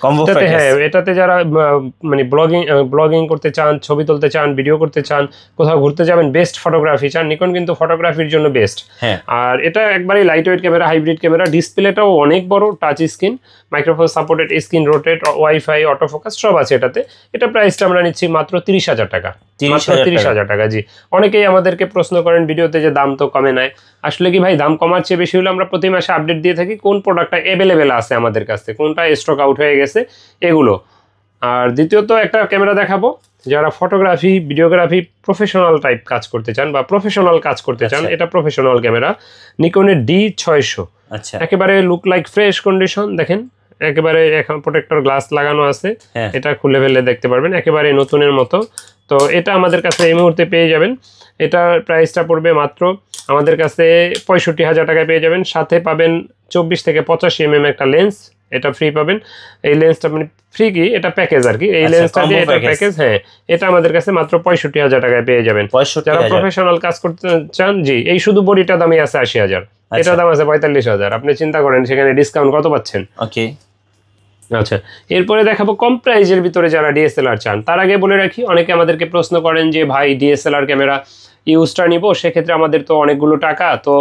Combo এটাতে package. হ্যাঁ, এটাতে যারা মানে ব্লগিং করতে চান, ছবি তুলতে চান, ভিডিও করতে চান, কোথাও ঘুরতে যাবেন, বেস্ট ফটোগ্রাফি চান, নিকন কিন্তু ফটোগ্রাফির জন্য বেস্ট। হ্যাঁ, আর এটা একবারই light weight camera, hybrid camera, ডিসপ্লেটাও অনেক বড়, touch screen, microphone supported, screen rotate, wifi, autofocus সব আছে এটাতে। এটা প্রাইসটা আমরা নিচ্ছি মাত্র 30,000 টাকা, মাত্র 30,000 টাকা। জি, অনেকেই আমাদেরকে প্রশ্ন করেন ভিডিওতে যে দাম তো কমে নাই। আসলে কি ভাই, দাম কমার চেয়ে বেশি হলে আমরা প্রতি মাসে আপডেট দিয়ে থাকি কোন প্রোডাক্টটা অ্যাভেলেবেল আছে আমাদের কাছে, কোনটা স্টক আউট হয়ে গেছে এগুলো। আর দ্বিতীয়ত একটা ক্যামেরা দেখাবো, যারা ফটোগ্রাফি, ভিডিওগ্রাফি, প্রফেশনাল টাইপ কাজ করতে চান বা প্রফেশনাল কাজ করতে চান, এটা প্রফেশনাল ক্যামেরা, নিকনের D600। আচ্ছা, একেবারে লুক লাইক ফ্রেশ কন্ডিশন, দেখেন একেবারে এখন প্রোটেক্টর গ্লাস লাগানো আছে, এটা খুলে ফেললে দেখতে পারবেন একেবারে নতুনের মতো। তো এটা আমাদের কাছে এই মুহূর্তে পেয়ে যাবেন, এটার প্রাইসটা পড়বে মাত্র আমাদের কাছে 65,000 টাকায় পেয়ে যাবেন। সাথে পাবেন 24 থেকে 85 mm একটা লেন্স, এটা ফ্রি পাবেন। এই লেন্সটা মানে ফ্রি কি, এটা প্যাকেজ আর কি, এই লেন্সটা দিয়ে এটা প্যাকেজ। হ্যাঁ, এটা আমাদের কাছে মাত্র 65,000 টাকায় পেয়ে যাবেন। যারা প্রফেশনাল কাজ করতে চান, জি, এই শুধু বডিটা দামই আছে 80,000, এটা দাম আছে 45,000। আপনি চিন্তা করেন সেখানে ডিসকাউন্ট কত পাচ্ছেন। ওকে, আচ্ছা, এরপরে দেখাবো কম প্রাইজের ভিতরে যারা ডিএসএলআর চান। তার আগে বলে রাখি, অনেকে আমাদেরকে প্রশ্ন করেন যে ভাই ডিএসএলআর ক্যামেরা ইউজটা নিব, সেক্ষেত্রে আমাদের তো অনেকগুলো টাকা, তো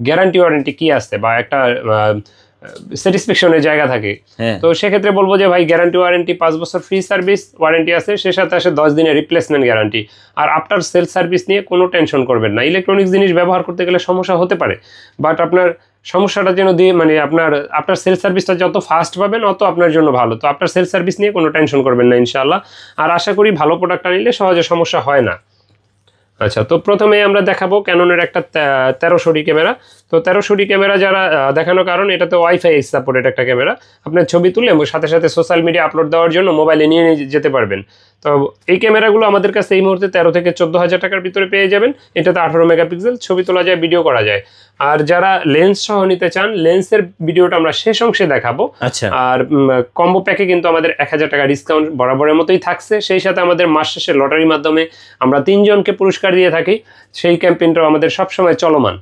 গ্যারান্টি ওয়ারেন্টি কি আছে বা একটা স্যাটিসফ্যাকশনের জায়গা থাকে। তো সেক্ষেত্রে বলবো যে ভাই গ্যারান্টি ওয়ারেন্টি 5 বছর ফ্রি সার্ভিস ওয়ারেন্টি আছে, সে সাথে আসে 10 দিনের রিপ্লেসমেন্ট গ্যারান্টি। আর আফটার সেল সার্ভিস নিয়ে কোনো টেনশন করবেন না। ইলেকট্রনিক্স জিনিস ব্যবহার করতে গেলে সমস্যা হতে পারে, বাট আপনার সমস্যাটা যেন দিয়ে মানে আপনার আফটার সেল সার্ভিসটা যত ফাস্ট পাবেন অত আপনার জন্য ভালো। তো আফটার সেল সার্ভিস নিয়ে কোনো টেনশন করবেন না ইনশাআল্লাহ। আর আশা করি ভালো প্রোডাক্টটা নিলে সহজে সমস্যা হয় না। আচ্ছা, তো প্রথমে আমরা দেখাবো ক্যাননের একটা 1300 ক্যামেরা। তো 1300 ক্যামেরা যারা দেখানোর কারণ, এটাতে ওয়াইফাই সাপোর্টেড একটা ক্যামেরা। আপনার ছবি তুলে সাথে সাথে সোশ্যাল মিডিয়া আপলোড দেওয়ার জন্য মোবাইলে নিয়ে যেতে পারবেন। তো এই ক্যামেরাগুলো আমাদের কাছে এই মুহূর্তে 13 থেকে 14,000 টাকার ভিতরে পেয়ে যাবেন। এটাতে 18 মেগাপিক্সেল, ছবি তোলা যায়, ভিডিও করা যায়। আর যারা লেন্স সহ নিতে চান, লেন্সের ভিডিওটা আমরা শেষ অংশে দেখাবো। আর কম্বো প্যাকে কিন্তু আমাদের 1,000 টাকা ডিসকাউন্ট বরাবরের মতোই থাকছে। সেই সাথে আমাদের মাস শেষে লটারির মাধ্যমে আমরা 3 জনকে পুরস্কার দিয়ে থাকি, সেই ক্যাম্পেইনটাও আমাদের সবসময় চলমান।